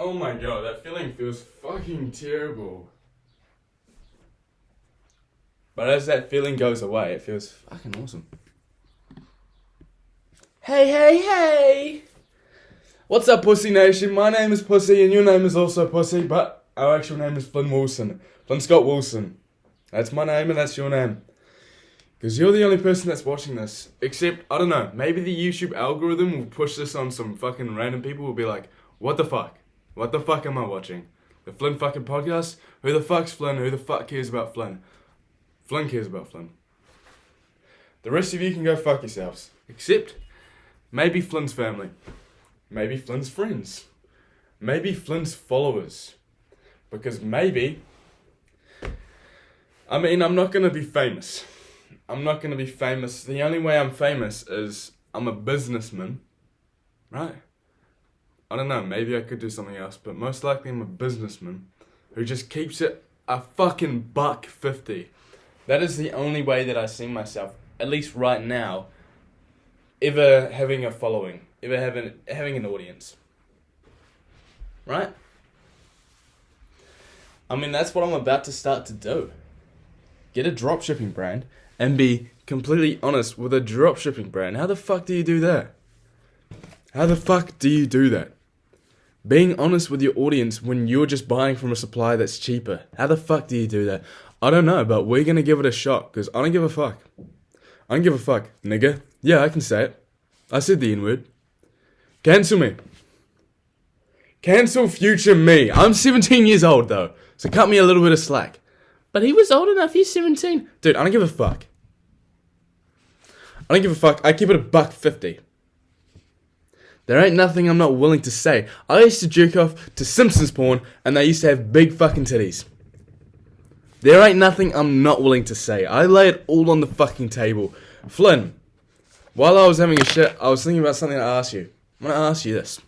Oh my god, that feeling feels fucking terrible. But as that feeling goes away, it feels fucking awesome. Hey! What's up, Pussy Nation? My name is Pussy, and your name is also Pussy, but our actual name is Flynn Wilson. Flynn Scott Wilson. That's my name, and that's your name. Because you're the only person that's watching this. Except, I don't know, maybe the YouTube algorithm will push this on some fucking random people will be like, what the fuck? What the fuck am I watching? The Flynn fucking podcast? Who the fuck's Flynn? Who the fuck cares about Flynn? Flynn cares about Flynn. The rest of you can go fuck yourselves. Except, maybe Flynn's family. Maybe Flynn's friends. Maybe Flynn's followers. Because maybe... I'm not going to be famous. I'm not going to be famous. The only way I'm famous is I'm a businessman. Right? I don't know, maybe I could do something else, but most likely I'm a businessman who just keeps it a fucking $1.50. That is the only way that I see myself, at least right now, ever having a following, ever having an audience. Right? I mean, that's what I'm about to start to do. Get a dropshipping brand and be completely honest with a dropshipping brand. How the fuck do you do that? How the fuck do you do that? Being honest with your audience when you're just buying from a supplier that's cheaper. How the fuck do you do that? I don't know, but we're gonna give it a shot, because I don't give a fuck. I don't give a fuck, nigga. Yeah, I can say it. I said the N-word. Cancel me. Cancel future me. I'm 17 years old, though, so cut me a little bit of slack. But he was old enough, he's 17. Dude, I don't give a fuck. I don't give a fuck. I keep it a $1.50. There ain't nothing I'm not willing to say. I used to jerk off to Simpsons porn, and they used to have big fucking titties. There ain't nothing I'm not willing to say. I lay it all on the fucking table. Flynn, while I was having a shit, I was thinking about something to ask you. I'm gonna ask you this.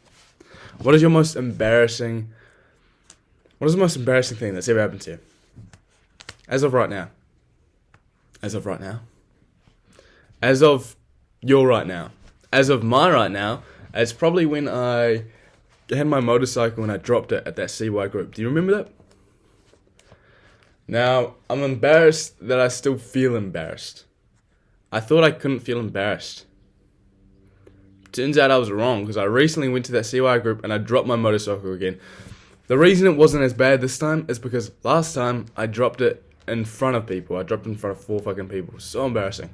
What is the most embarrassing thing that's ever happened to you? As of right now. As of right now. As of your right now. As of my right now. It's probably when I had my motorcycle and I dropped it at that CY group. Do you remember that? Now, I'm embarrassed that I still feel embarrassed. I thought I couldn't feel embarrassed. Turns out I was wrong, because I recently went to that CY group and I dropped my motorcycle again. The reason it wasn't as bad this time is because last time I dropped it in front of people. I dropped it in front of 4 fucking people. So embarrassing.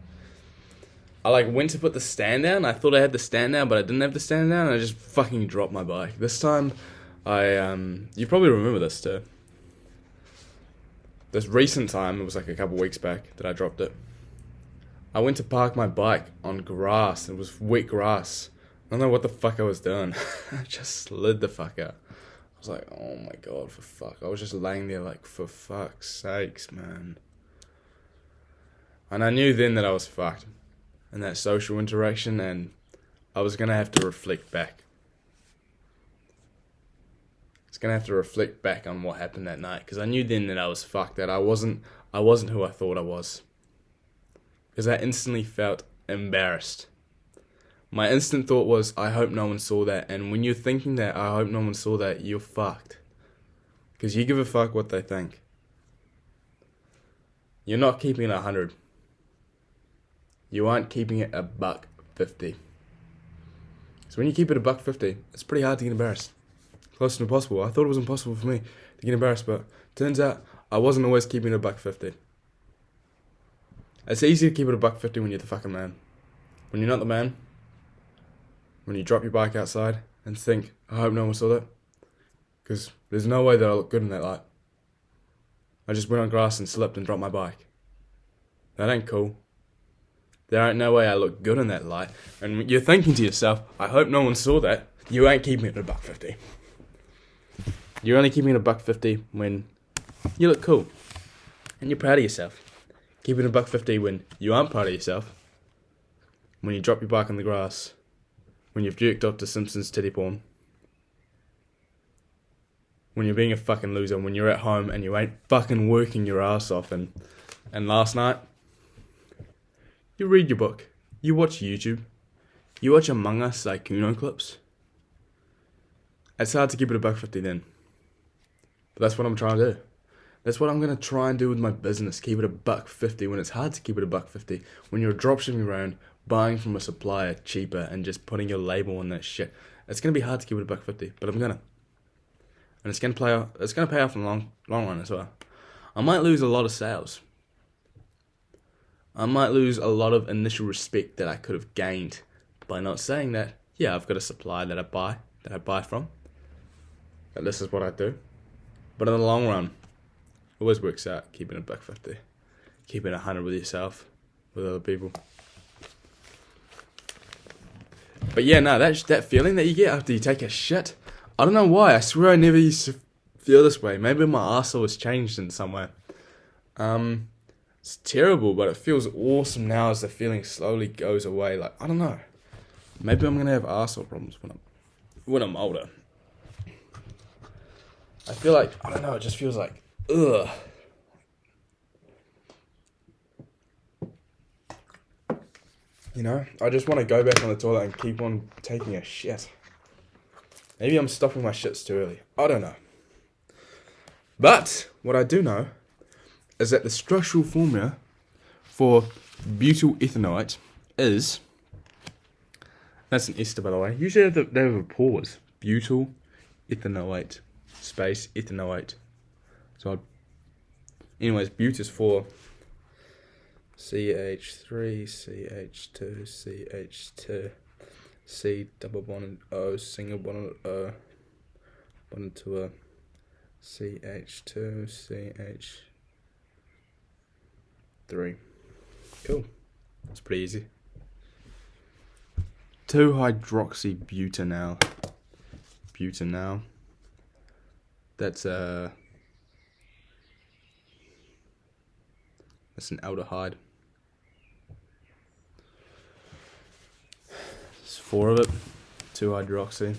I went to put the stand down. I thought I had the stand down, but I didn't have the stand down, and I just fucking dropped my bike. This time, you probably remember this too. This recent time, it was like a couple weeks back that I dropped it. I went to park my bike on grass. It was wet grass. I don't know what the fuck I was doing. I just slid the fuck out. I was like, oh my god, for fuck. I was just laying there like, for fuck's sakes, man. And I knew then that I was fucked in that social interaction, and I was going to have to reflect back. I was going to have to reflect back on what happened that night, because I knew then that I was fucked, that I wasn't who I thought I was. Because I instantly felt embarrassed. My instant thought was, I hope no one saw that, and when you're thinking that, I hope no one saw that, you're fucked. Because you give a fuck what they think. You're not keeping it 100. You aren't keeping it a $1.50. So when you keep it a $1.50, it's pretty hard to get embarrassed. Close to impossible. I thought it was impossible for me to get embarrassed, but turns out I wasn't always keeping it a $1.50. It's easy to keep it a $1.50 when you're the fucking man. When you're not the man, when you drop your bike outside and think, I hope no one saw that, because there's no way that I look good in that light. I just went on grass and slipped and dropped my bike. That ain't cool. There ain't no way I look good in that light. And you're thinking to yourself, I hope no one saw that. You ain't keeping it a $1.50. You're only keeping it a $1.50 when you look cool. And you're proud of yourself. Keeping it a $1.50 when you aren't proud of yourself. When you drop your bike in the grass. When you've jerked off to Simpsons titty porn. When you're being a fucking loser. When you're at home and you ain't fucking working your ass off. And last night, you read your book. You watch YouTube. You watch Among Us like Kuno clips. It's hard to keep it a buck 50 then. But that's what I'm trying to do. That's what I'm going to try and do with my business. Keep it a buck 50 when it's hard to keep it a buck 50. When you're dropshipping around, buying from a supplier cheaper and just putting your label on that shit. It's going to be hard to keep it a buck 50, but I'm going to. And it's going to pay off in the long run as well. I might lose a lot of sales. I might lose a lot of initial respect that I could have gained by not saying that, yeah, I've got a supplier that I buy from. That this is what I do. But in the long run, it always works out keeping it buck 50. Keeping 100 with yourself, with other people. But yeah, no, that feeling that you get after you take a shit, I don't know why. I swear I never used to feel this way. Maybe my arsehole has changed in some way. It's terrible, but it feels awesome now as the feeling slowly goes away. Like, I don't know. Maybe I'm gonna have arsehole problems when I'm older. I feel like, I don't know, it just feels like, ugh. You know, I just want to go back on the toilet and keep on taking a shit. Maybe I'm stopping my shits too early. I don't know. But what I do know is that the structural formula for butyl ethanoate is, that's an ester by the way. Usually they have a pause. Butyl ethanoate space ethanoate. So anyways, but is for CH3, CH2, CH2, C double bonded O, single bonded O, bonded to a CH2, CH3. Cool. That's pretty easy. 2-hydroxybutanol. Butanol. That's an aldehyde. There's 4 of it. 2-hydroxy.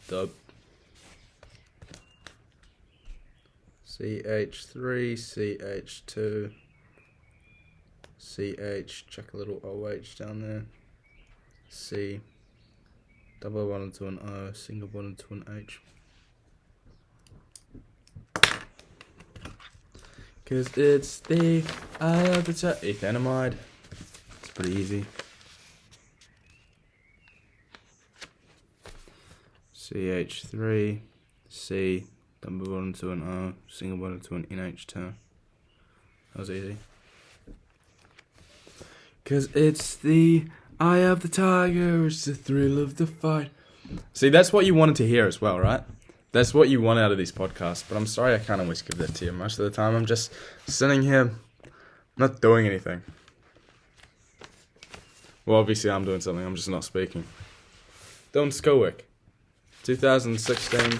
Dope. CH3, CH2, CH, chuck a little OH down there. C, double bonded to an O, single bonded to an H. Cause it's the ethanamide. It's pretty easy. CH3, C, double bonded to an O, single bonded to an NH2. That was easy. Cause it's the eye of the tiger, it's the thrill of the fight. See, that's what you wanted to hear as well, right? That's what you want out of these podcasts, but I'm sorry I can't always give that to you. Most of the time I'm just sitting here, not doing anything. Well, obviously I'm doing something, I'm just not speaking. Doing schoolwork. 2016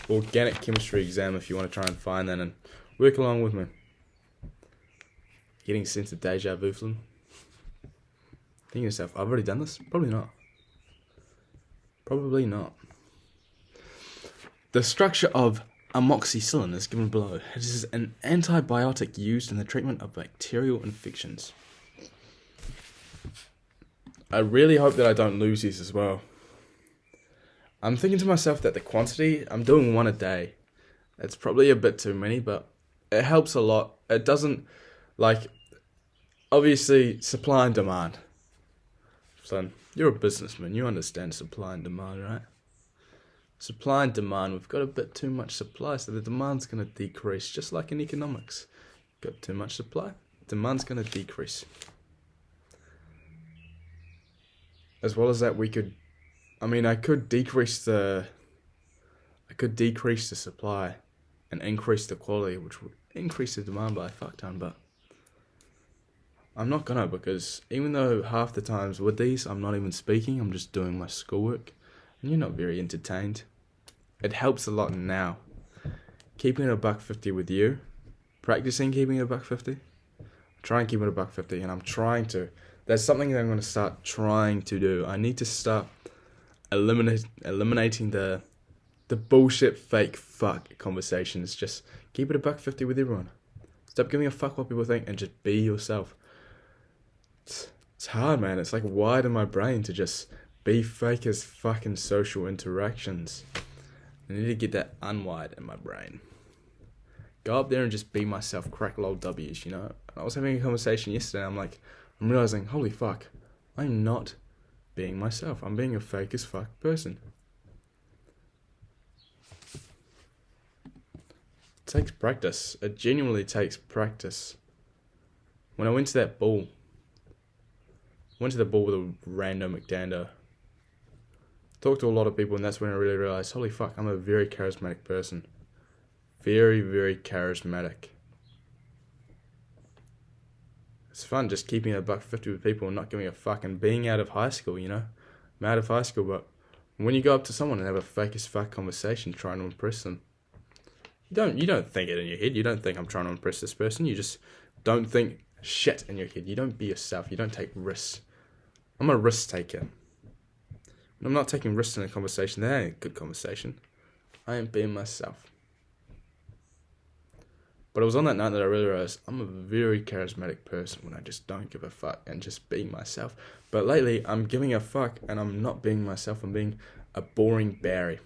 organic chemistry exam if you want to try and find that and work along with me. Getting sense of deja vu feeling. Thinking to yourself, I've already done this? Probably not. Probably not. The structure of amoxicillin is given below. It is an antibiotic used in the treatment of bacterial infections. I really hope that I don't lose these as well. I'm thinking to myself that the quantity, I'm doing 1 a day. It's probably a bit too many, but it helps a lot. It doesn't, obviously, supply and demand. Son, you're a businessman. You understand supply and demand, right? Supply and demand. We've got a bit too much supply, so the demand's going to decrease, just like in economics. Got too much supply, demand's going to decrease. As well as that, I could decrease the supply and increase the quality, which would increase the demand by a fuck ton, but I'm not gonna, because even though half the times with these I'm not even speaking, I'm just doing my schoolwork, and you're not very entertained. It helps a lot now. Keeping it a $1.50 with you, practicing keeping it a $1.50. Try and keep it a $1.50, and I'm trying to. That's something that I'm going to start trying to do. I need to start eliminating the bullshit, fake, fuck conversations. Just keep it a $1.50 with everyone. Stop giving a fuck what people think and just be yourself. It's hard, man. It's like wired in my brain to just be fake as fucking social interactions. I need to get that unwired in my brain. Go up there and just be myself, crack lol W's, you know? And I was having a conversation yesterday, I'm realizing, holy fuck, I'm not being myself. I'm being a fake as fuck person. It takes practice. It genuinely takes practice. When I went to that ball, with a random McDander, talked to a lot of people, and that's when I really realized, holy fuck, I'm a very charismatic person. Very, very charismatic. It's fun just keeping a $1.50 with people and not giving a fuck, and being out of high school, you know? I'm out of high school, but when you go up to someone and have a fake as fuck conversation trying to impress them, you don't think it in your head. You don't think I'm trying to impress this person. You just don't think shit in your head. You don't be yourself. You don't take risks. I'm a risk taker. When I'm not taking risks in a conversation, that ain't a good conversation. I am being myself. But it was on that night that I really realized I'm a very charismatic person when I just don't give a fuck and just being myself. But lately, I'm giving a fuck and I'm not being myself. I'm being a boring Barry.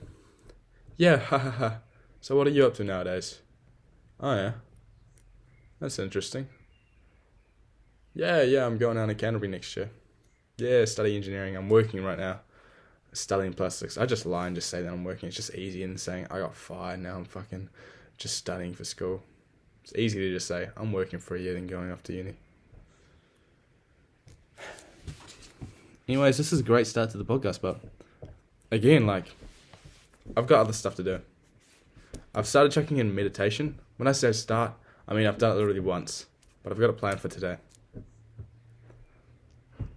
Yeah, ha ha ha. So what are you up to nowadays? Oh yeah. That's interesting. Yeah, I'm going down to Canterbury next year. Yeah, study engineering. I'm working right now. Studying plastics. I just lie and just say that I'm working. It's just easy than saying I got fired, now I'm fucking just studying for school. It's easy to just say I'm working for a year than going off to uni. Anyways, this is a great start to the podcast, but again, I've got other stuff to do. I've started checking in meditation. When I say start, I mean I've done it literally once, but I've got a plan for today.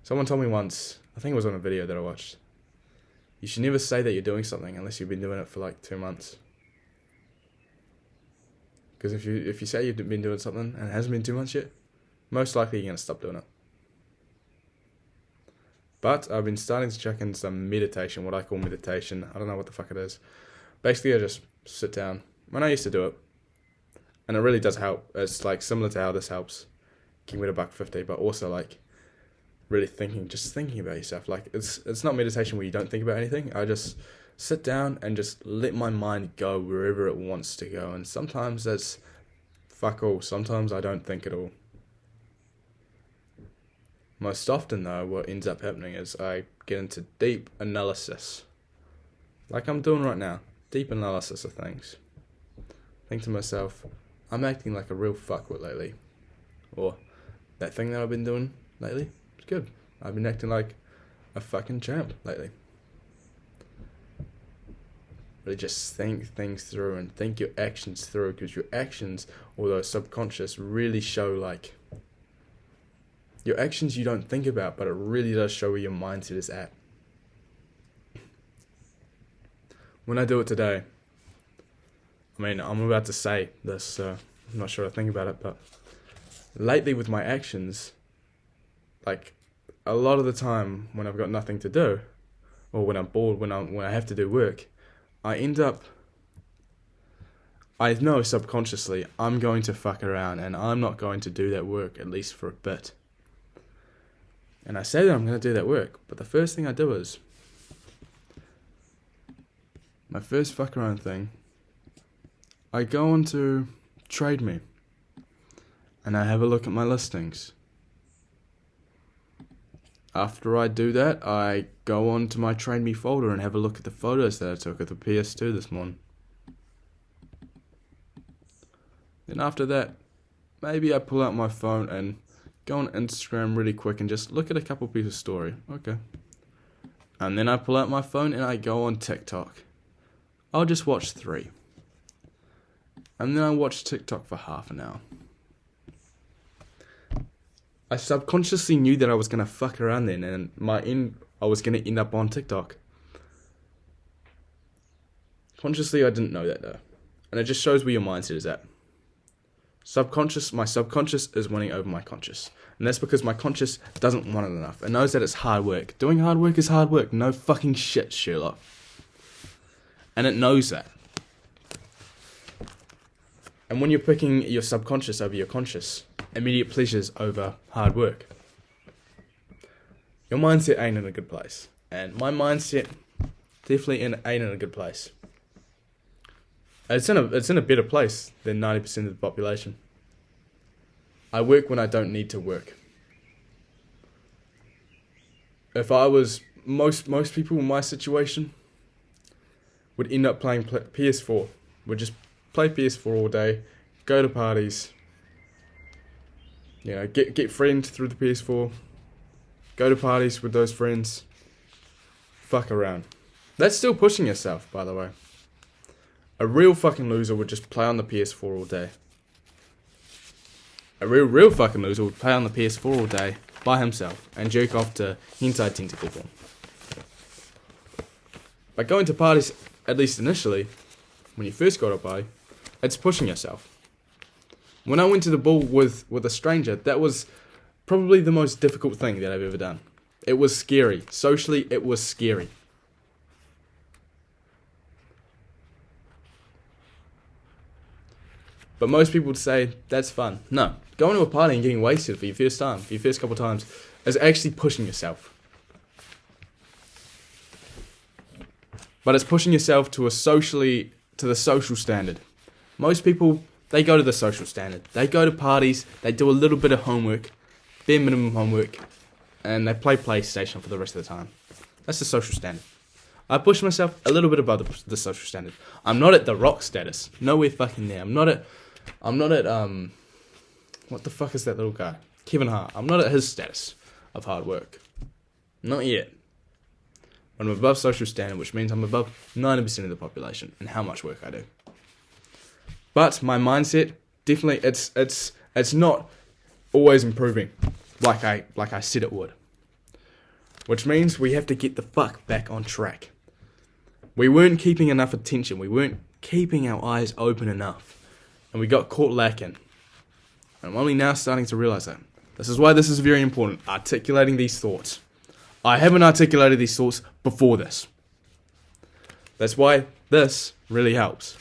Someone told me once, I think it was on a video that I watched, you should never say that you're doing something unless you've been doing it for 2 months. Because if you say you've been doing something and it hasn't been 2 months yet, most likely you're going to stop doing it. But I've been starting to check in some meditation, what I call meditation. I don't know what the fuck it is. Basically, I just sit down. When I used to do it, and it really does help. It's similar to how this helps, give me $1.50, but also really thinking about yourself. It's not meditation where you don't think about anything. I just sit down and just let my mind go wherever it wants to go. And sometimes that's fuck all. Sometimes I don't think at all. Most often though, what ends up happening is I get into deep analysis. Like I'm doing right now. Deep analysis of things. Think to myself, I'm acting like a real fuckwit lately. Or that thing that I've been doing lately, it's good. I've been acting like a fucking champ lately. Really just think things through and think your actions through, because your actions, although subconscious, really show your actions you don't think about, but it really does show where your mindset is at. When I do it today, I'm about to say this, so I'm not sure what I think about it, but lately with my actions, a lot of the time when I've got nothing to do, or when I'm bored, when I have to do work, I know subconsciously I'm going to fuck around and I'm not going to do that work, at least for a bit. And I say that I'm going to do that work, but the first thing I do is, my first fuck around thing, I go on to Trade Me and I have a look at my listings. After I do that, I go on to my Trade Me folder and have a look at the photos that I took of the PS2 this morning. Then after that, maybe I pull out my phone and go on Instagram really quick and just look at a couple people's story. Okay. And then I pull out my phone and I go on TikTok. I'll just watch 3. And then I watch TikTok for half an hour. I subconsciously knew that I was going to fuck around then, and I was going to end up on TikTok. Consciously, I didn't know that though. And it just shows where your mindset is at. My subconscious is winning over my conscious. And that's because my conscious doesn't want it enough. It knows that it's hard work. Doing hard work is hard work. No fucking shit, Sherlock. And it knows that. And when you're picking your subconscious over your conscious, immediate pleasures over hard work, your mindset ain't in a good place. And my mindset definitely ain't in a good place. It's in a better place than 90% of the population. I work when I don't need to work. If I was most people in my situation would end up playing PS4. Would just play PS4 all day, go to parties, get friends through the PS4, go to parties with those friends, fuck around. That's still pushing yourself, by the way. A real fucking loser would just play on the PS4 all day. A real fucking loser would play on the PS4 all day by himself and jerk off to hentai tentacle porn. By going to parties, at least initially, when you first go to a party, it's pushing yourself. When I went to the ball with a stranger, that was probably the most difficult thing that I've ever done. It was scary. Socially, it was scary. But most people would say, that's fun. No. Going to a party and getting wasted for your first couple of times, is actually pushing yourself. But it's pushing yourself to the social standard. Most people, they go to the social standard. They go to parties, they do a little bit of homework, bare minimum homework, and they play PlayStation for the rest of the time. That's the social standard. I push myself a little bit above the social standard. I'm not at The Rock status. Nowhere fucking there. I'm not at what the fuck is that little guy? Kevin Hart. I'm not at his status of hard work. Not yet. I'm above social standard, which means I'm above 90% of the population and how much work I do. But my mindset, definitely, it's not always improving like I said it would. Which means we have to get the fuck back on track. We weren't keeping enough attention. We weren't keeping our eyes open enough. And we got caught lacking. And I'm only now starting to realize that. This is why this is very important. Articulating these thoughts. I haven't articulated these thoughts before this. That's why this really helps.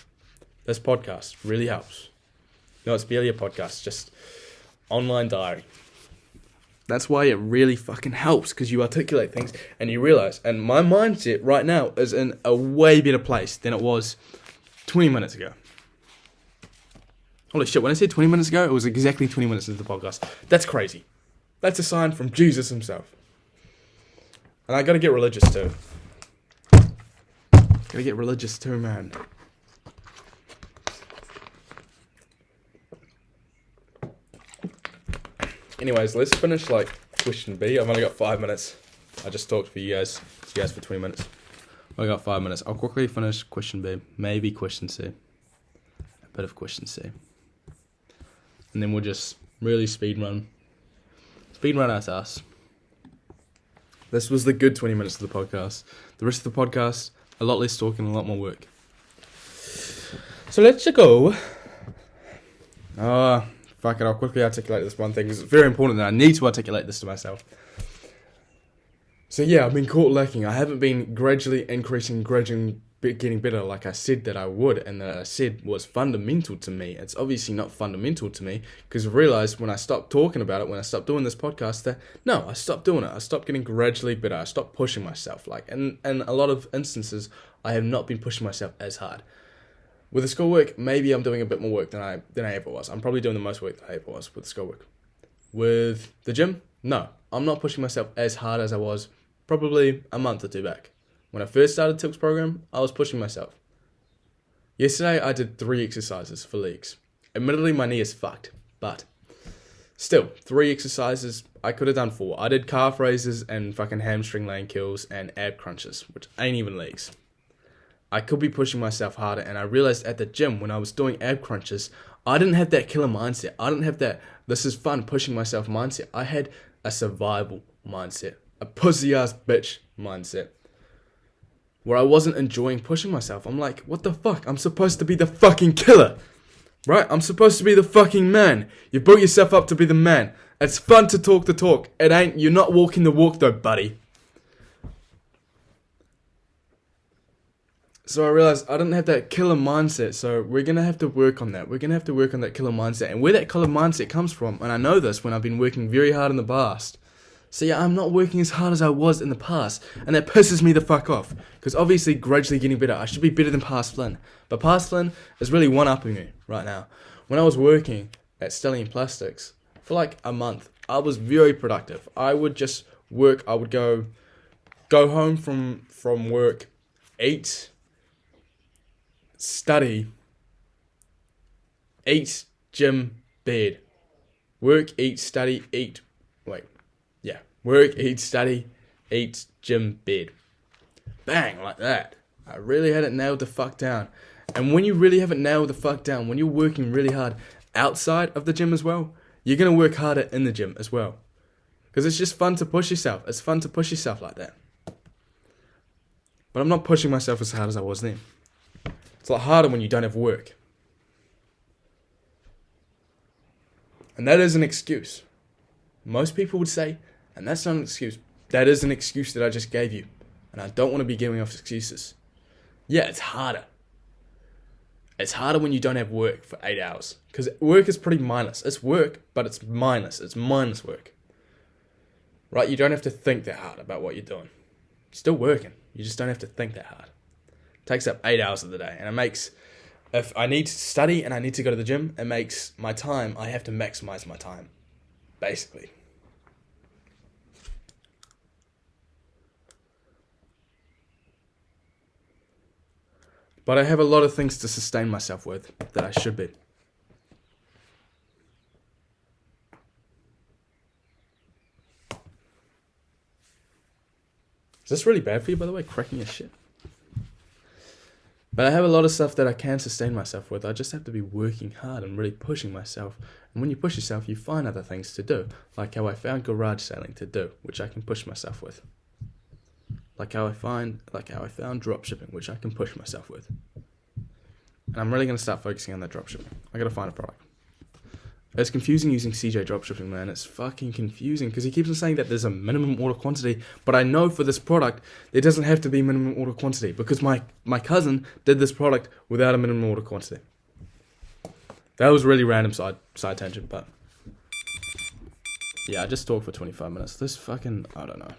This podcast really helps. No, it's barely a podcast, just online diary. That's why it really fucking helps, because you articulate things and you realize. And my mindset right now is in a way better place than it was 20 minutes ago. Holy shit, when I said 20 minutes ago, it was exactly 20 minutes into the podcast. That's crazy. That's a sign from Jesus himself. And I gotta get religious too. Gotta get religious too, man. Anyways, let's finish question B. I've only got 5 minutes. I just talked for you guys for 20 minutes. I got 5 minutes. I'll quickly finish question B. Maybe question C. A bit of question C. And then we'll just really speed run our ass. This was the good 20 minutes of the podcast. The rest of the podcast, a lot less talking, a lot more work. So let's go. Fuck it, I'll quickly articulate this one thing, because it's very important that I need to articulate this to myself. So yeah, I've been caught lacking. I haven't been gradually getting better like I said that I would, and that I said was fundamental to me. It's obviously not fundamental to me, because I realized when I stopped talking about it, when I stopped doing this podcast, that no, I stopped doing it. I stopped getting gradually better. I stopped pushing myself. In a lot of instances, I have not been pushing myself as hard. With the schoolwork, maybe I'm doing a bit more work than I ever was. I'm probably doing the most work that I ever was with the schoolwork. With the gym, no, I'm not pushing myself as hard as I was probably a month or two back. When I first started Tilk's program, I was pushing myself. Yesterday, I did 3 exercises for legs. Admittedly, my knee is fucked, but still, 3 exercises, I could have done 4. I did calf raises and fucking hamstring laying kills and ab crunches, which ain't even legs. I could be pushing myself harder, and I realized at the gym when I was doing ab crunches, I didn't have that killer mindset. I didn't have that, this is fun, pushing myself mindset. I had a survival mindset, a pussy-ass bitch mindset, where I wasn't enjoying pushing myself. I'm like, what the fuck? I'm supposed to be the fucking killer, right? I'm supposed to be the fucking man. You built yourself up to be the man. It's fun to talk the talk. It ain't, you're not walking the walk though, buddy. So I realized I didn't have that killer mindset, so we're going to have to work on that. We're going to have to work on that killer mindset. And where that killer mindset comes from, and I know this when I've been working very hard in the past, So yeah, I'm not working as hard as I was in the past, and that pisses me the fuck off. Because obviously, gradually getting better. I should be better than past Flynn. But past Flynn is really one-upping me right now. When I was working at Stellium Plastics for like a month, I was very productive. I would just work. I would go home from work, eat, study, eat, gym, bed. Work, eat, study, eat. Work, eat, study, eat, gym, bed. Bang, like that. I really had it nailed the fuck down. And when you really have it nailed the fuck down, when you're working really hard outside of the gym as well, you're going to work harder in the gym as well. Because it's just fun to push yourself. It's fun to push yourself like that. But I'm not pushing myself as hard as I was then. It's a lot harder when you don't have work. And that is an excuse. Most people would say, and that's not an excuse. That is an excuse that I just gave you. And I don't want to be giving off excuses. Yeah, it's harder. It's harder when you don't have work for 8 hours. Because work is pretty mindless. It's work, but it's mindless. It's mindless work. Right? You don't have to think that hard about what you're doing. You're still working. You just don't have to think that hard. It takes up 8 hours of the day. And it makes, if I need to study and I need to go to the gym, it makes my time, I have to maximize my time. Basically. But I have a lot of things to sustain myself with that I should be. Is this really bad for you, by the way, cracking your shit? But I have a lot of stuff that I can sustain myself with. I just have to be working hard and really pushing myself. And when you push yourself, you find other things to do. Like how I found garage sailing to do, which I can push myself with. Like how I found dropshipping, which I can push myself with. And I'm really going to start focusing on that dropshipping. I got to find a product. It's confusing using CJ dropshipping, man. It's fucking confusing because he keeps on saying that there's a minimum order quantity, but I know for this product there doesn't have to be minimum order quantity because my cousin did this product without a minimum order quantity. That was really random side tangent, but yeah, I just talked for 25 minutes. This fucking I don't know.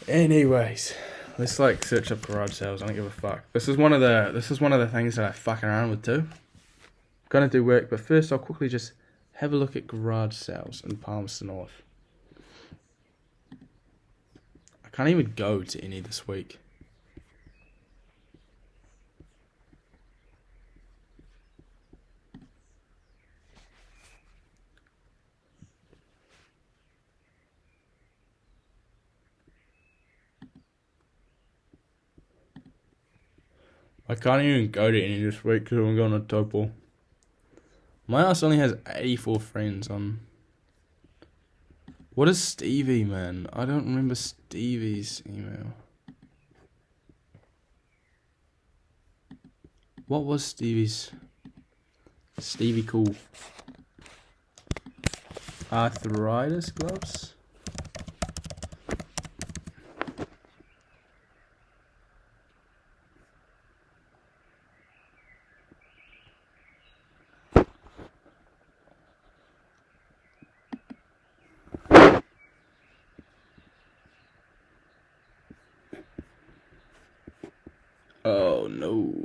Anyways. Let's search up garage sales. I don't give a fuck. This is one of the things that I fuck around with too. Gonna do work, but first I'll quickly just have a look at garage sales in Palmerston North. I can't even go to any this week. I can't even go to any this week because I'm going to Topol. My house only has 84 friends on. What is Stevie, man? I don't remember Stevie's email. What was Stevie's? Stevie cool. Arthritis gloves? Oh no.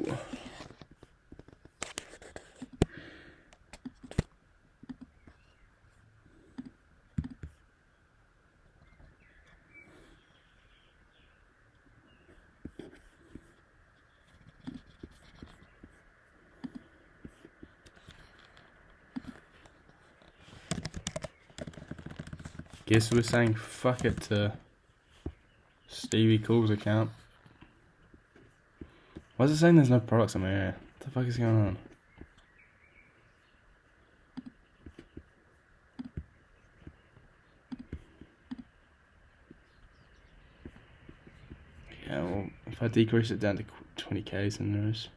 Guess we're saying fuck it to Stevie Cool's account. Why is it saying there's no products in my area? What the fuck is going on? Yeah, well, if I decrease it down to 20k, then there is.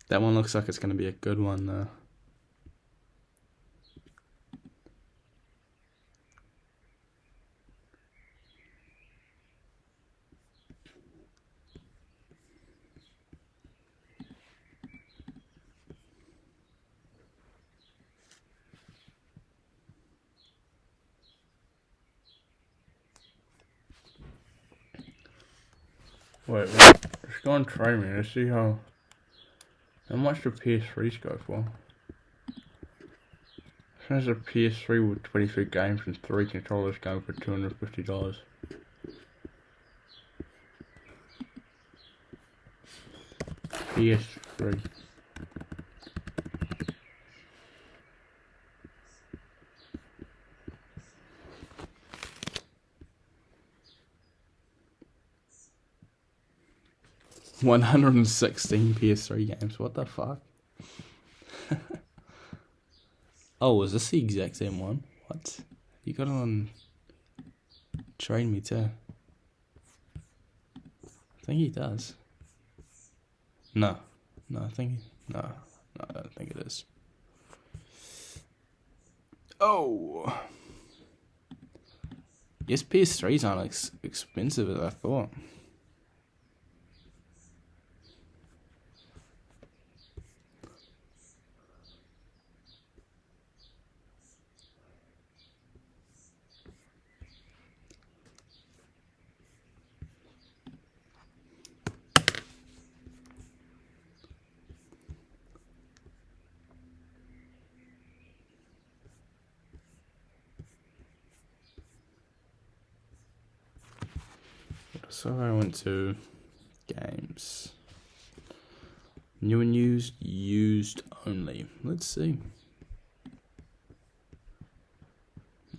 That one looks like it's going to be a good one, though. Wait, let's go on Trade Me. Let's see how much the PS3s go for. There's a PS3 with 23 games and 3 controllers going for $250. PS3. $116 PS3 games. What the fuck? Oh, is this the exact same one? What? You got it on Trade Me too. I think he does. No, I think no, I don't think it is. Oh, yes, PS3s aren't expensive as I thought. So I went to games. New and used only. Let's see.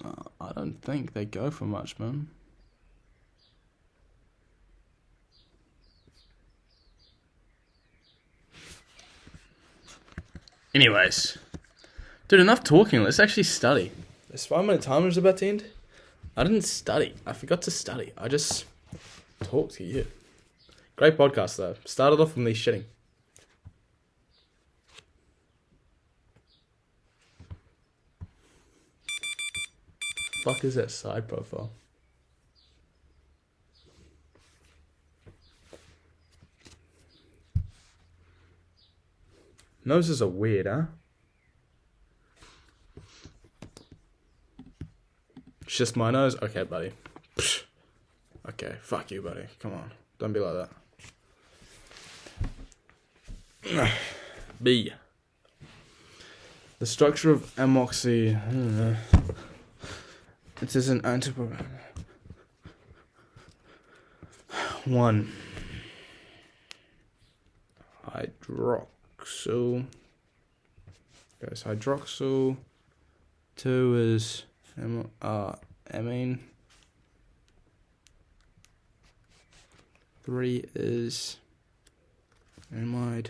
I don't think they go for much, man. Anyways. Dude, enough talking. Let's actually study. This 5-minute timer is about to end. I didn't study. I forgot to study. I just talked to you. Great podcast, though. Started off with me shitting. Fuck is that side profile? Noses are weird, huh? It's just my nose? Okay, buddy. Psh. Okay, fuck you, buddy. Come on. Don't be like that. B. The structure of amoxy... I don't know. It is an antibiotic. 1. Hydroxyl. Goes hydroxyl. 2 is amine. 3 is amide.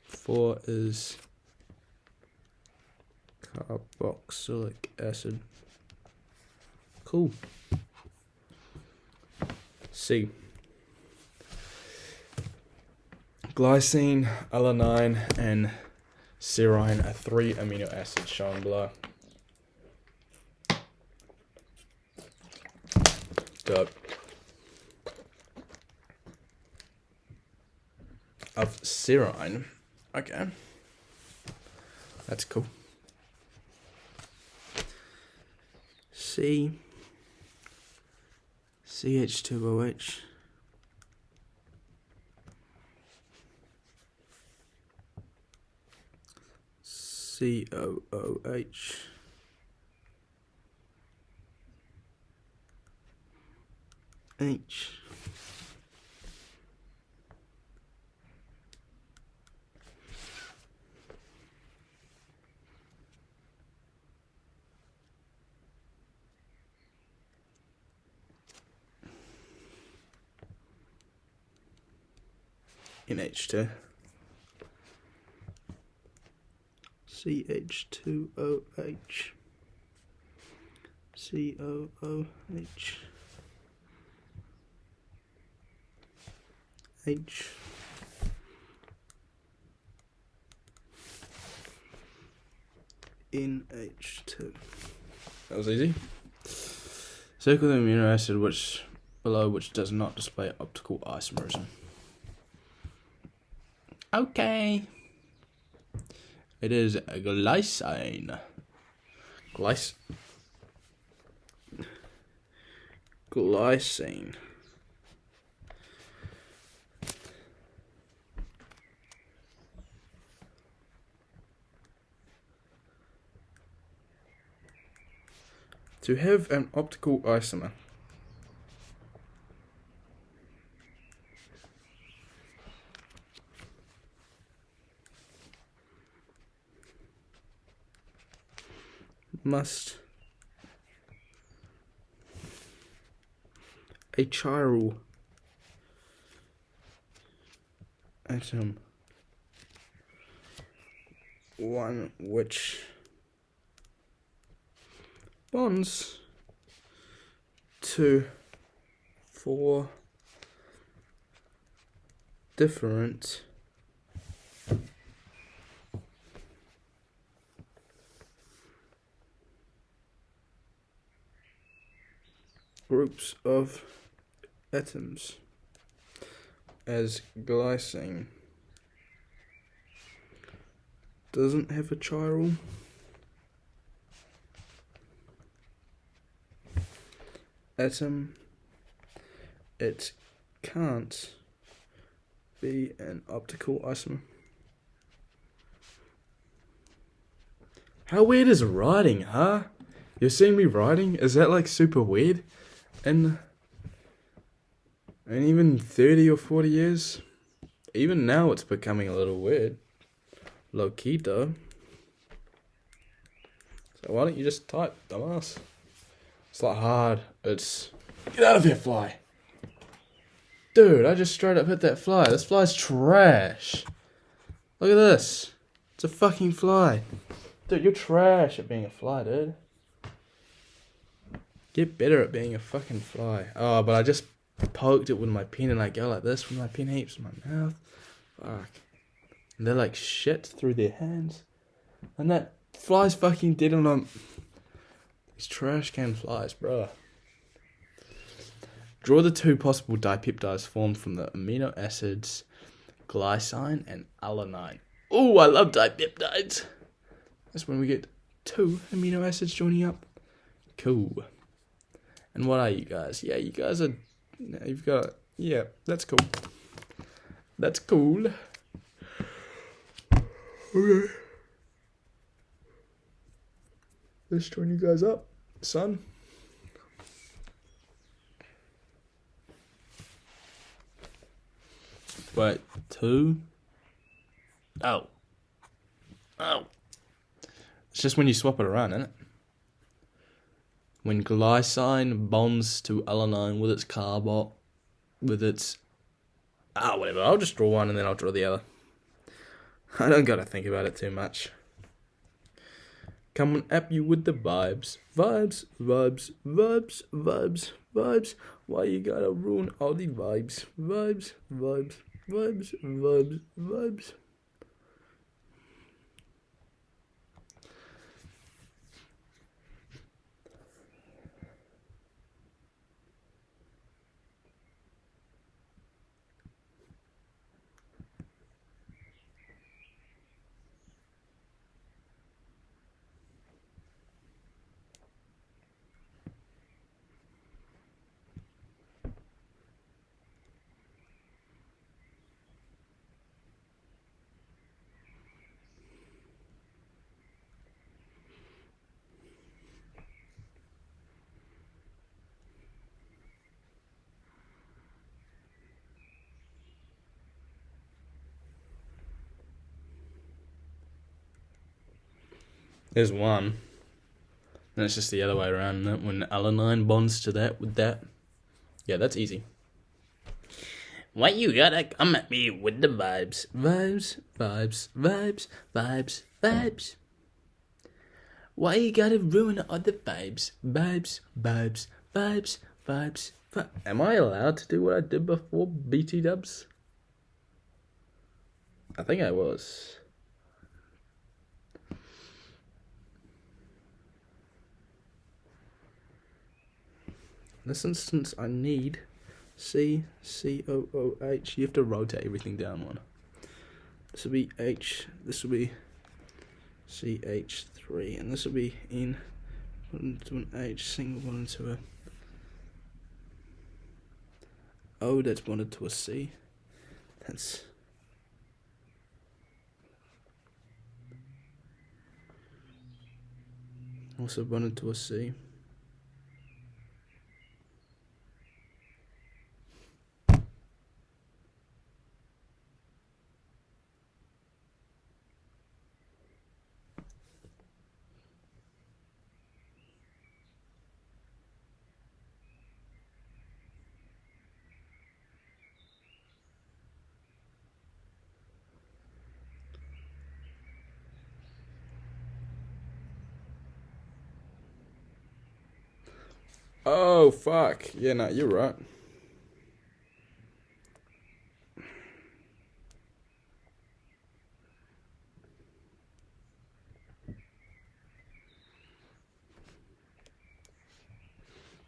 4 is carboxylic acid. Cool. C. Glycine, alanine, and serine are 3 amino acids shown below. Dope. Of serine. Okay. That's cool. C. CH2OH. COOH. H. NH2. CH2OH. COOH. H. NH2. That was easy. Circle the amino acid which does not display optical isomerism. Okay. It is glycine. Glycine. To have an optical isomer, must a chiral atom, one which bonds to 4 different groups of atoms as glycine doesn't have a chiral atom, it can't be an optical isomer. How weird is writing, huh? You're seeing me writing? Is that like super weird? And even 30 or 40 years, even now it's becoming a little weird. Low key though. So why don't you just type, dumbass? It's not hard. It's... Get out of here, fly. Dude, I just straight up hit that fly. This fly's trash. Look at this. It's a fucking fly. Dude, you're trash at being a fly, dude. Get better at being a fucking fly. Oh, but I just poked it with my pen and I go like this with my pen heaps in my mouth. Fuck. And they're like shit through their hands. And that fly's fucking dead on them. These trash can flies, bruh. Draw the 2 possible dipeptides formed from the amino acids glycine and alanine. Oh, I love dipeptides. That's when we get 2 amino acids joining up. Cool. And what are you guys? Yeah, you guys are... You've got... Yeah, that's cool. That's cool. Okay. Let's join you guys up, son. Wait, 2? Oh. It's just when you swap it around, isn't it? When glycine bonds to alanine with its carbon, with its... whatever. I'll just draw one and then I'll draw the other. I don't gotta think about it too much. Come on, up you with the vibes. Vibes, vibes, vibes, vibes, vibes. Why you gotta ruin all the vibes? Vibes, vibes, vibes, vibes, vibes. There's one. And it's just the other way around. When alanine bonds to that with that. Yeah, that's easy. Why you gotta come at me with the vibes? Vibes, vibes, vibes, vibes, vibes. Why you gotta ruin all the vibes? Vibes, vibes, vibes, vibes, vibes. Am I allowed to do what I did before, BT dubs? I think I was. In this instance, I need CCOOH. You have to rotate everything down one. This will be H. This will be CH3, and this will be N. Put into an H, single one into a O that's bonded to a C. That's also bonded to a C. Oh, fuck. Yeah, no, you're right.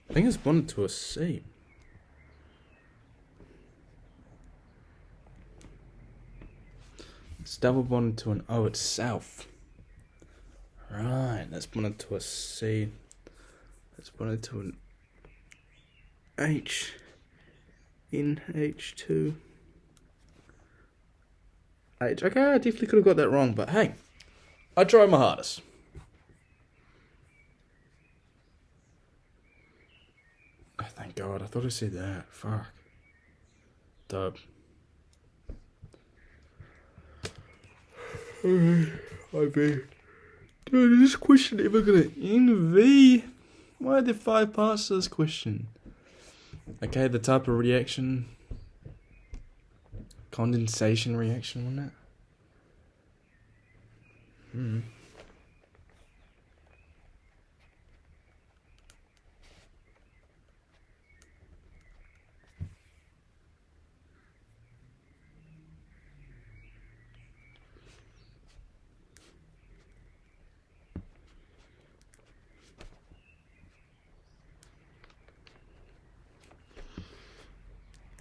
I think it's bonded to a C. It's double bonded to an O itself. Right, that's bonded to a C. That's bonded to an H in H2. H. Okay, I definitely could have got that wrong, but hey, I tried my hardest. Oh, thank God, I thought I said that. Fuck. Dope. Dude, is this question ever gonna end? V? Why are there 5 parts to this question? Okay, the type of reaction. Condensation reaction, wasn't it?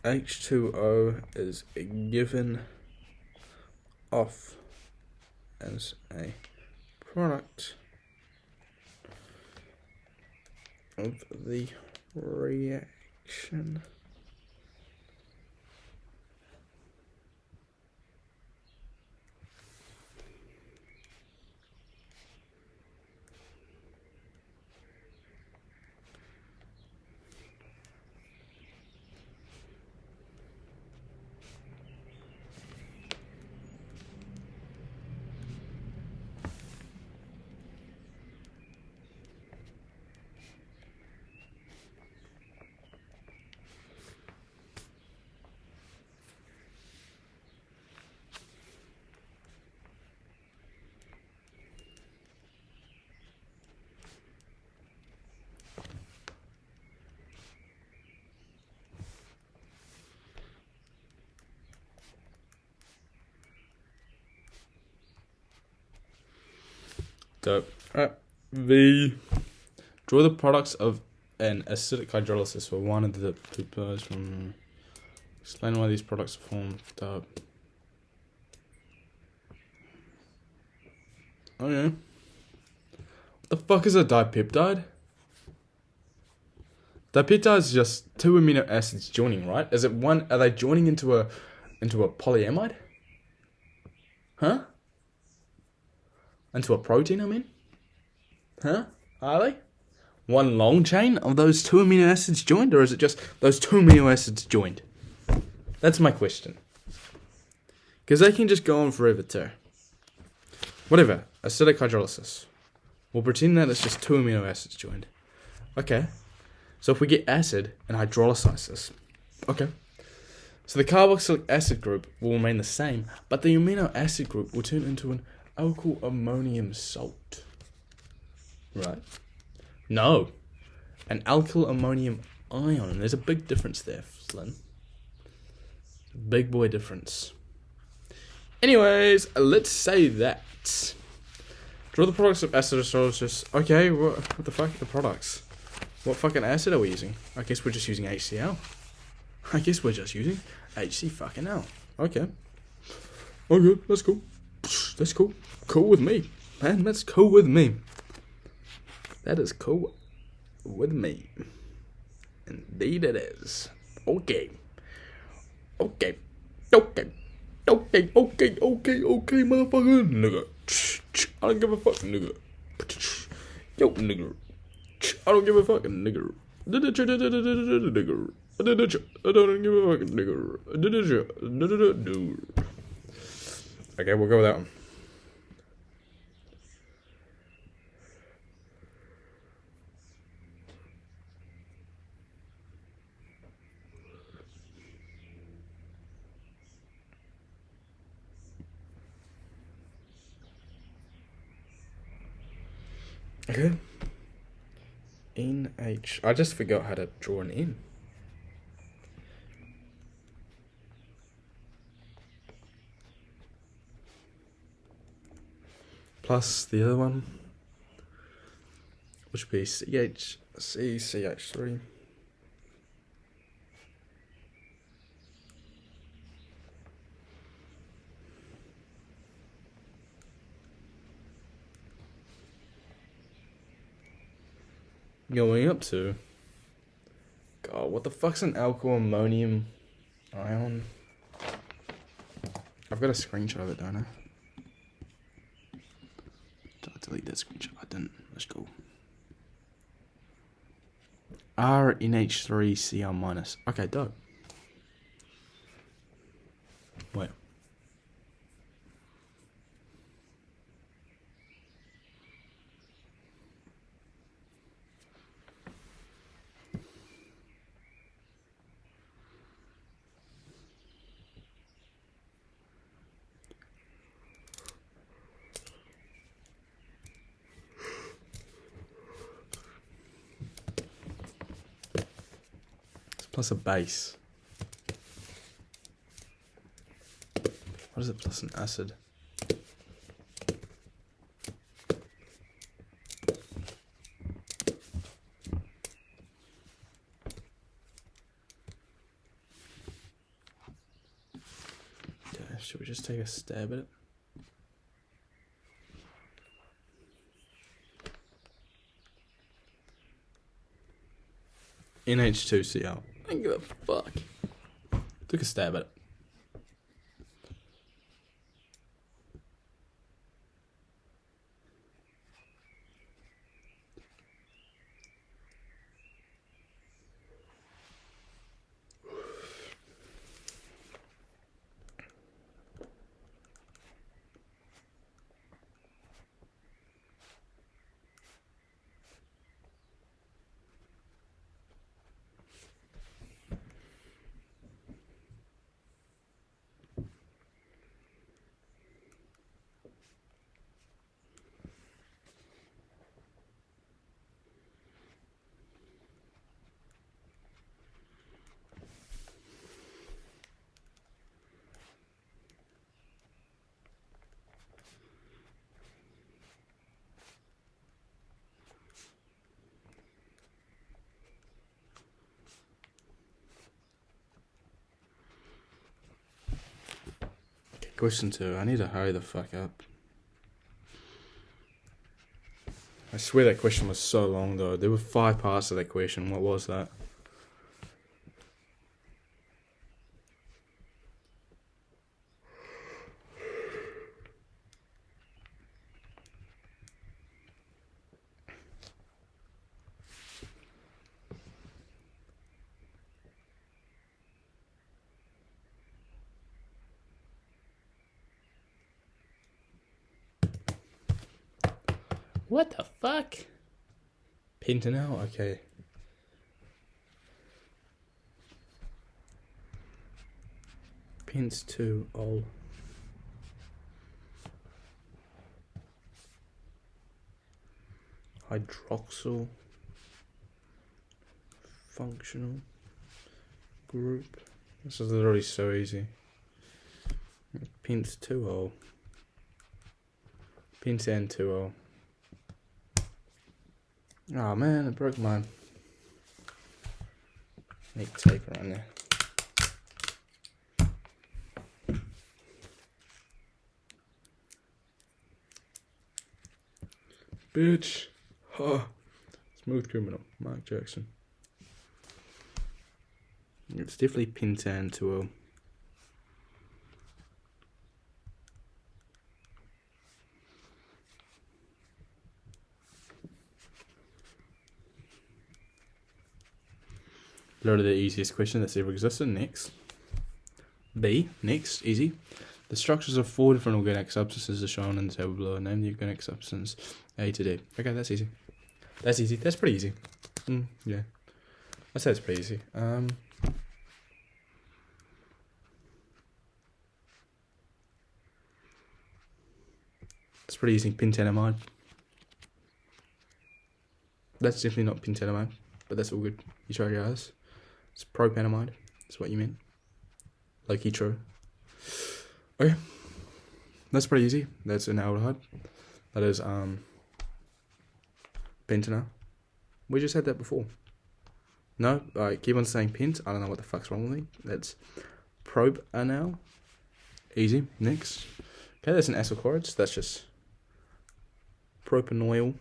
H2O is given off as a product of the reaction. Dope. Alright. V. Draw the products of an acidic hydrolysis for one of the proposed from. Explain why these products are formed. Dope. Oh yeah. What the fuck is a dipeptide? Dipeptide is just 2 amino acids joining, right? Is it one? Are they joining into a polyamide? Huh? Into a protein, I mean? Huh? Are they? One long chain of those 2 amino acids joined, or is it just those 2 amino acids joined? That's my question. Because they can just go on forever too. Whatever. Acidic hydrolysis. We'll pretend that it's just 2 amino acids joined. Okay. So if we get acid and hydrolyze this. Okay. So the carboxylic acid group will remain the same, but the amino acid group will turn into an alkyl ammonium salt. Right? No. An alkyl ammonium ion. There's a big difference there, Flynn. Big boy difference. Anyways, let's say that. Draw the products of acid hydrolysis. Okay, what the fuck are the products? What fucking acid are we using? I guess we're just using HCl. I guess we're just using HC fucking L. Okay. Okay, that's cool. That's cool. Cool with me. Man, that's cool with me. That is cool with me. Indeed it is. Okay. Okay. Okay. Okay, motherfucker. Nigga. I don't give a fuck, nigga. Yo, nigga. I don't give a fucking nigga. Nigga. I don't give a fucking nigga. Okay, we'll go with that one. Okay. NH. I just forgot how to draw an N. Plus the other one, which would be CH3. Going up to... God, what the fuck's an alkyl ammonium ion? I've got a screenshot of it, don't I? Did I delete that screenshot? I didn't. Let's go. RNH3Cl minus. Okay, dope. Wait. Plus a base. What is it plus an acid? Okay, should we just take a stab at it? NH2Cl. I don't give a fuck. Took a stab at it. Question 2. I need to hurry the fuck up. I swear that question was so long though. There were 5 parts of that question. What was that? What the fuck? Pentanal? Okay. Pence 2-ol. Hydroxyl. Functional group. This is literally so easy. Pence 2-ol. Pentan 2-ol. Oh man, I broke mine. Need tape around there. Bitch. Oh. Smooth criminal. Mark Jackson. It's definitely Pentan 2-ol. Literally the easiest question that's ever existed. Next. B. Next. Easy. The structures of 4 different organic substances are shown in the table below. Name the organic substance A to D. Okay, that's easy. That's easy. That's pretty easy. Yeah. I'd say it's pretty easy. It's pretty easy. Pentanamide. that's definitely not pentanamide, but that's all good. You try your eyes. It's propanamide. That's what you meant. Low-key true. Okay. That's pretty easy. That's an aldehyde. That is pentanal. We just had that before. No, I keep on saying pent. I don't know what the fuck's wrong with me. That's propanal. Easy. Next. Okay, that's an acyl chloride. So that's just propanoyl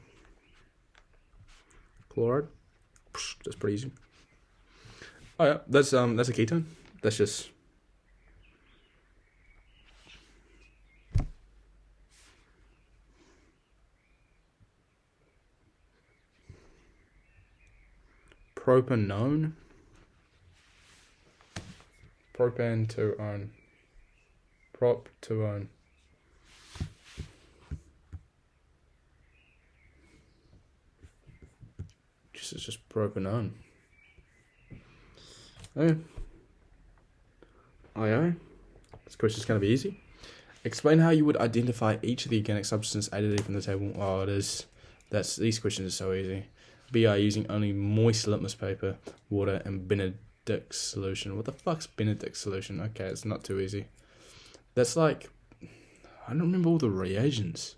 chloride. That's pretty easy. Oh yeah, that's a ketone. That's just propanone. Propan to own. Prop to own. It's just propanone. Okay. Oh, this question's going to be easy. Explain how you would identify each of the organic substances added from the table. Oh, it is. These questions are so easy. BI using only moist litmus paper, water, and Benedict's solution. What the fuck's Benedict's solution? Okay, it's not too easy. That's like, I don't remember all the reagents.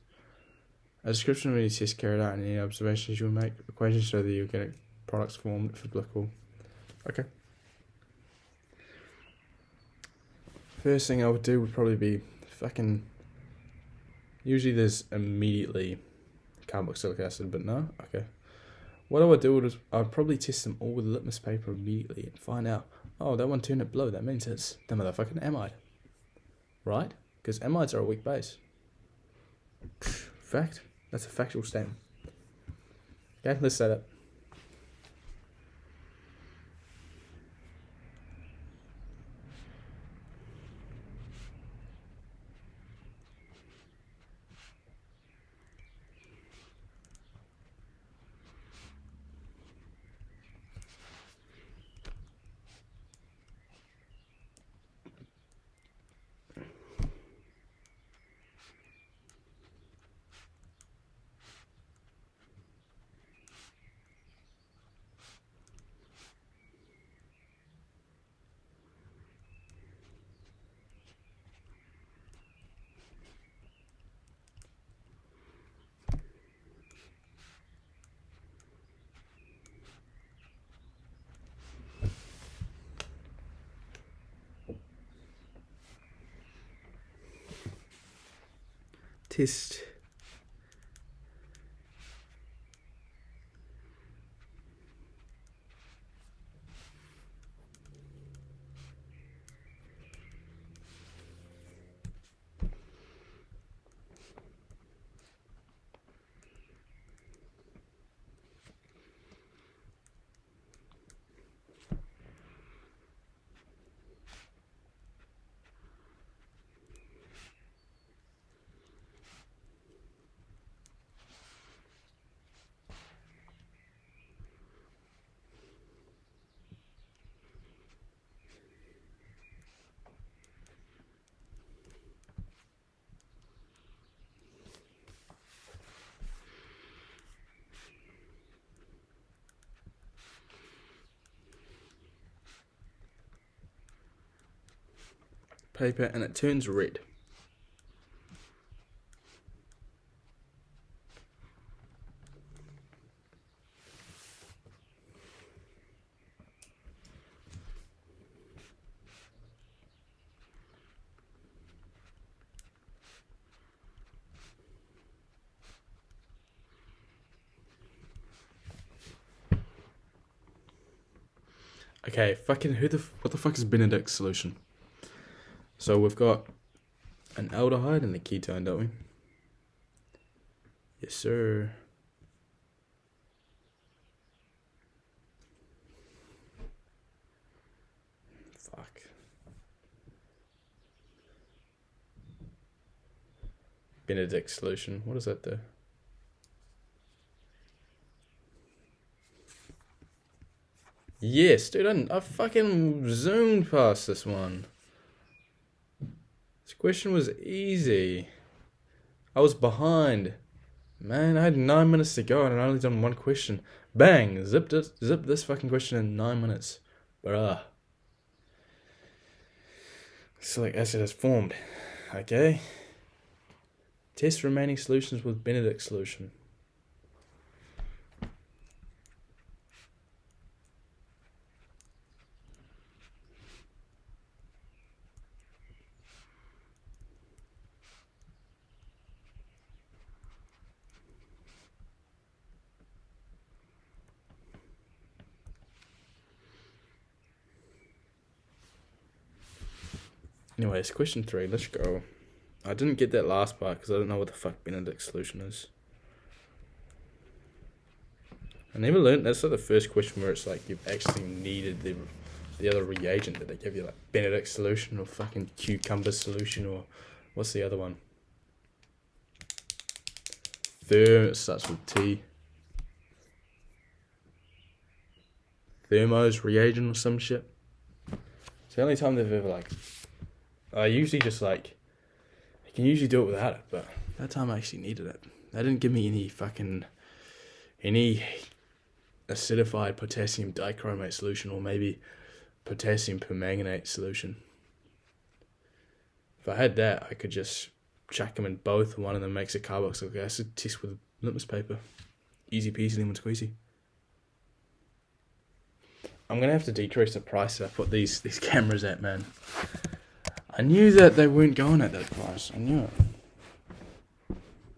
A description of any test carried out and any observations you will make. Equations show the organic products formed if applicable. Okay. First thing I would do would probably be fucking... Usually there's immediately carboxylic acid, but no? Okay. What I would do is I'd probably test them all with litmus paper immediately and find out, oh, that one turned it blue. That means it's the motherfucking amide. Right? Because amides are a weak base. Fact. That's a factual statement. Okay, let's set it. Test. Paper and it turns red. Okay, fucking what the fuck is Benedict's solution? So we've got an aldehyde and the ketone, don't we? Yes, sir. Fuck. Benedict's solution. What does that do? Yes, dude, I fucking zoomed past this one. This question was easy. I was behind. Man, I had 9 minutes to go and I only done one question. Bang! Zip this fucking question in 9 minutes. Bruh. Select acid has formed. Okay. Test remaining solutions with Benedict solution. Anyways, question 3, let's go. I didn't get that last part because I don't know what the fuck Benedict solution is. I never learned, that's like the first question where it's like you've actually needed the other reagent that they give you, like Benedict solution or fucking cucumber solution or what's the other one? It starts with T. Thermos reagent or some shit. It's the only time they've ever like... I usually just like... I can usually do it without it, but that time I actually needed it. They didn't give me any acidified potassium dichromate solution or maybe potassium permanganate solution. If I had that, I could just chuck them in both. One of them makes a carboxylic acid test with litmus paper. Easy peasy lemon squeezy. I'm going to have to decrease the price that I put these cameras at, man. I knew that they weren't going at that price. I knew it.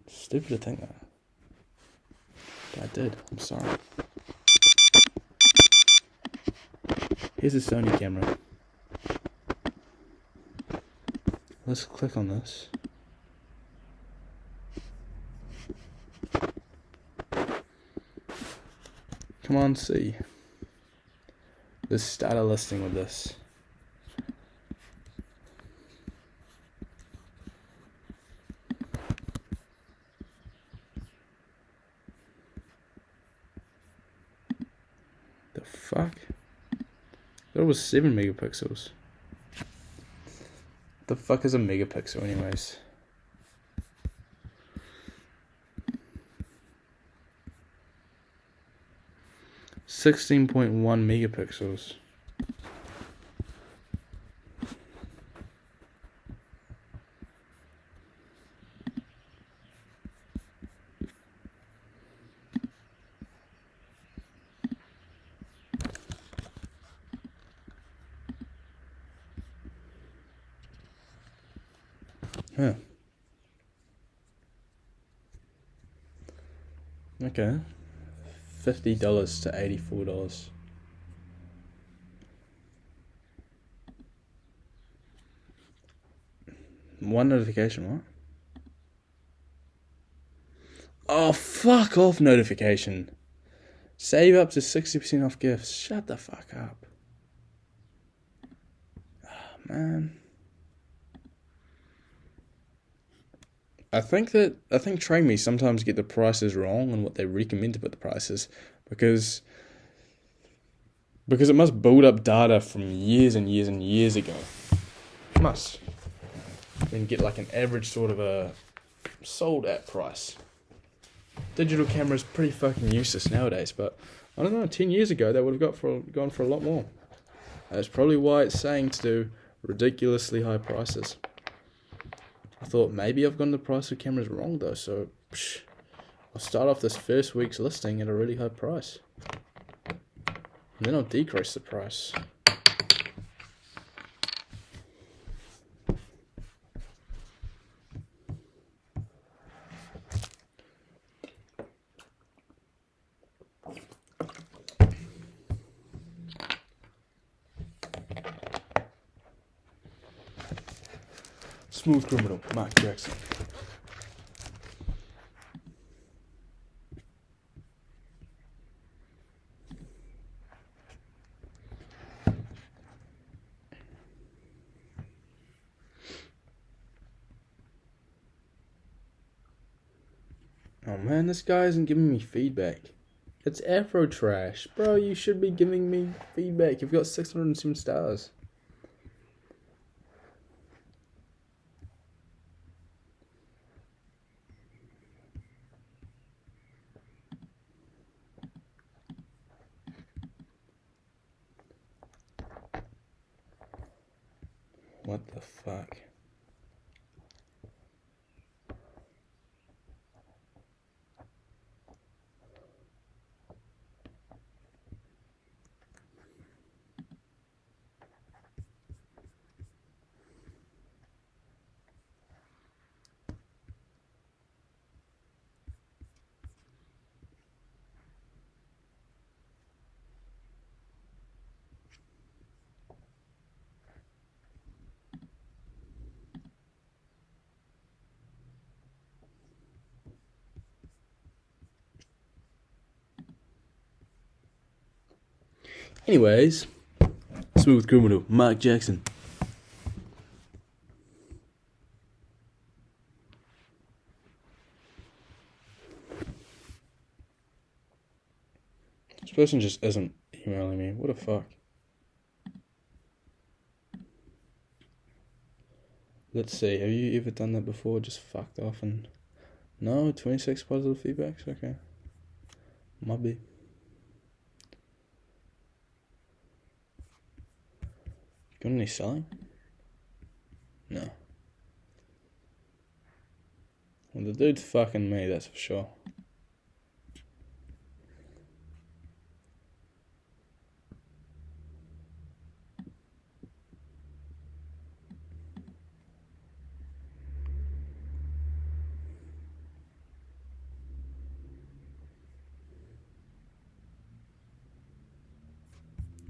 Stupid to think that. But I did. I'm sorry. Here's a Sony camera. Let's click on this. Come on, see. Let's start a listing with this. The fuck? That was 7 megapixels. The fuck is a megapixel anyways? .1 megapixels. Huh. Okay. $50 to $84. One notification, what? Oh, fuck off notification. Save up to 60% off gifts. Shut the fuck up. Oh, man. I think Train Me sometimes get the prices wrong on what they recommend to put the prices because it must build up data from years and years and years ago. It must. Then get like an average sort of a sold at price. Digital camera's pretty fucking useless nowadays, but I don't know, 10 years ago they would have gone for a lot more. That's probably why it's saying to do ridiculously high prices. I thought maybe I've gotten the price of cameras wrong though, so I'll start off this first week's listing at a really high price. And then I'll decrease the price. Smooth Criminal, Mark Jackson. Oh man, this guy isn't giving me feedback. It's Afro Trash. Bro, you should be giving me feedback. You've got 607 stars. What the fuck? Anyways, Smooth Criminal, Mark Jackson. This person just isn't emailing me. What the fuck? Let's see. Have you ever done that before? Just fucked off and... No? 26 positive feedbacks? Okay. Might be. Got any selling? No. Well, the dude's fucking me, that's for sure.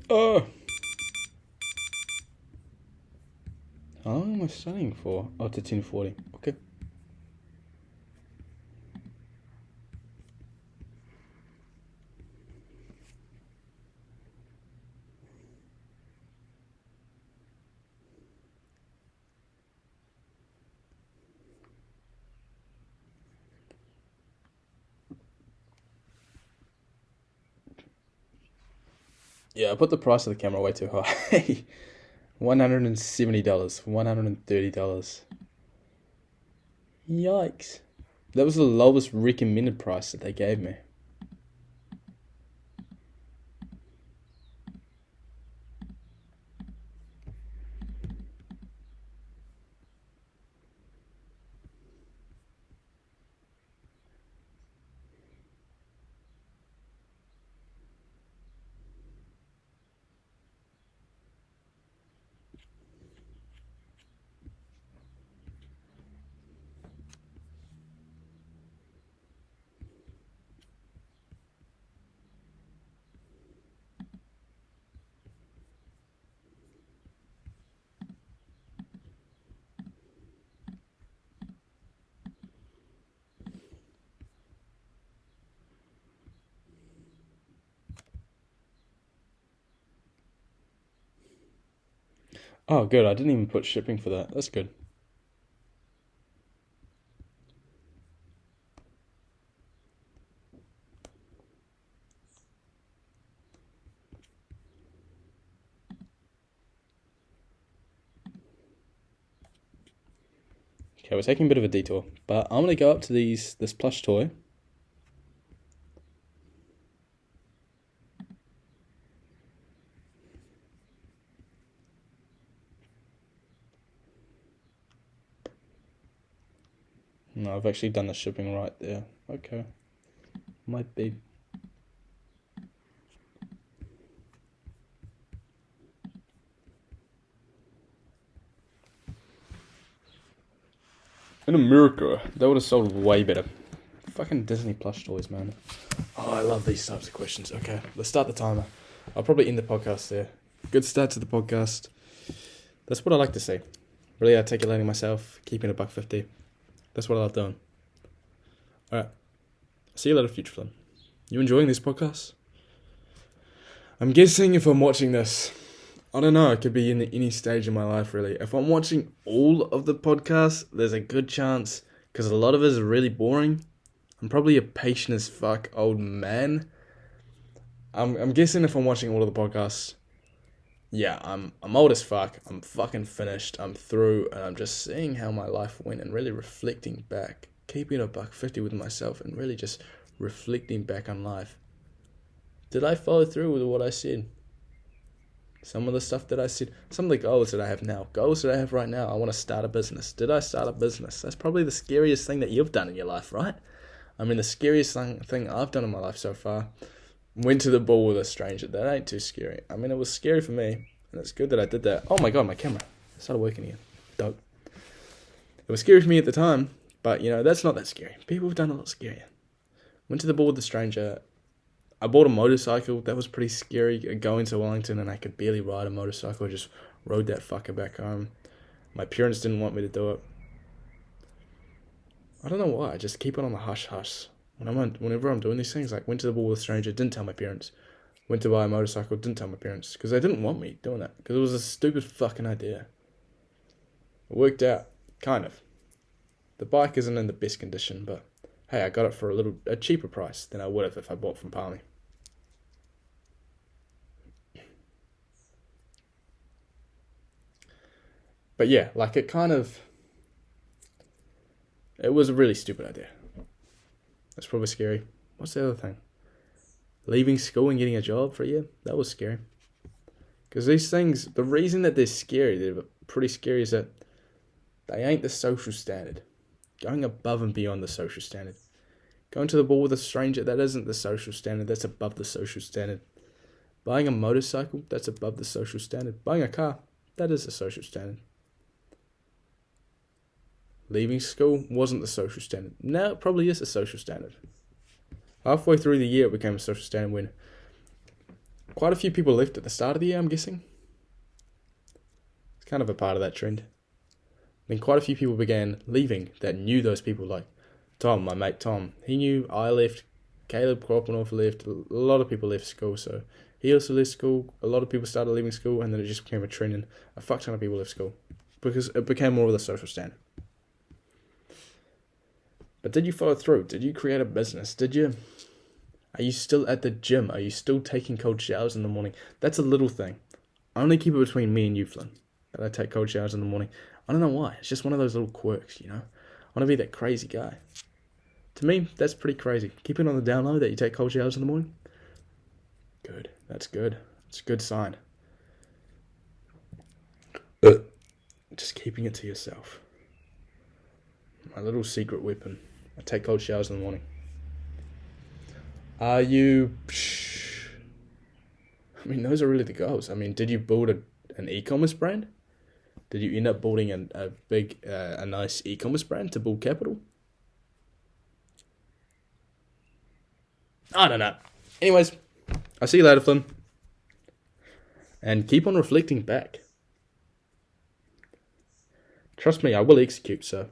Oh! How long am I selling for? Oh, to 1040. Okay. Yeah, I put the price of the camera way too high. $170, $130. Yikes. That was the lowest recommended price that they gave me. Oh, good. I didn't even put shipping for that. That's good. Okay, we're taking a bit of a detour, but I'm gonna go up to this plush toy. No, I've actually done the shipping right there. Okay. Might be. In America, that would have sold way better. Fucking Disney plush toys, man. Oh, I love these types of questions. Okay, let's start the timer. I'll probably end the podcast there. Good start to the podcast. That's what I like to see. Really articulating myself, keeping it $1.50. That's what I love doing. Alright. See you later, Future Flynn. You enjoying this podcast? I'm guessing if I'm watching this, I don't know, it could be in any stage of my life, really. If I'm watching all of the podcasts, there's a good chance, because a lot of it is really boring. I'm probably a patient as fuck old man. I'm guessing if I'm watching all of the podcasts, yeah, I'm old as fuck. I'm fucking finished. I'm through, and I'm just seeing how my life went and really reflecting back, keeping it $1.50 with myself, and really just reflecting back on life. Did I follow through with what I said? Some of the stuff that I said, some of the goals that I have now, goals that I have right now, I want to start a business. Did I start a business? That's probably the scariest thing that you've done in your life, right? I mean, the scariest thing I've done in my life so far, went to the ball with a stranger. That ain't too scary. I mean, it was scary for me, and it's good that I did that. Oh my God, my camera started working again. Dope. It was scary for me at the time, but, that's not that scary. People have done a lot scarier. Went to the ball with a stranger. I bought a motorcycle. That was pretty scary, going to Wellington, and I could barely ride a motorcycle. I just rode that fucker back home. My parents didn't want me to do it. I don't know why. I just keep it on the hush-hush. Whenever I'm doing these things, like went to the ball with a stranger, didn't tell my parents. Went to buy a motorcycle, didn't tell my parents. Because they didn't want me doing that. Because it was a stupid fucking idea. It worked out. Kind of. The bike isn't in the best condition, but hey, I got it for a cheaper price than I would have if I bought from Palmy. But yeah, like it was a really stupid idea. That's probably scary. What's the other thing? Leaving school and getting a job for a year? That was scary. Because these things, the reason that they're pretty scary, is that they ain't the social standard. Going above and beyond the social standard. Going to the ball with a stranger, that isn't the social standard. That's above the social standard. Buying a motorcycle, that's above the social standard. Buying a car, that is the social standard. Leaving school wasn't the social standard. Now it probably is a social standard. Halfway through the year, it became a social standard when quite a few people left at the start of the year, I'm guessing. It's kind of a part of that trend. Then quite a few people began leaving that knew those people, like Tom, my mate Tom. He knew I left, Caleb Kropanoff left, a lot of people left school, so he also left school. A lot of people started leaving school, and then it just became a trend, and a fuck ton of people left school because it became more of the social standard. But did you follow through? Did you create a business? Are you still at the gym? Are you still taking cold showers in the morning? That's a little thing. I only keep it between me and you, Flynn, that I take cold showers in the morning. I don't know why. It's just one of those little quirks, I want to be that crazy guy. To me, that's pretty crazy. Keep it on the down low that you take cold showers in the morning. Good. That's good. It's a good sign. Just keeping it to yourself. My little secret weapon. I take cold showers in the morning. Are you... I mean, those are really the goals. I mean, did you build an e-commerce brand? Did you end up building a nice e-commerce brand to build capital? I don't know. Anyways, I'll see you later, Flynn. And keep on reflecting back. Trust me, I will execute, so...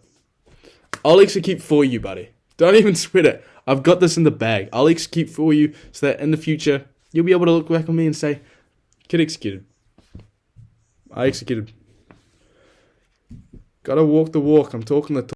I'll execute for you, buddy. Don't even sweat it. I've got this in the bag. I'll execute for you so that in the future, you'll be able to look back on me and say, kid executed. I executed. Gotta walk the walk. I'm talking the talk.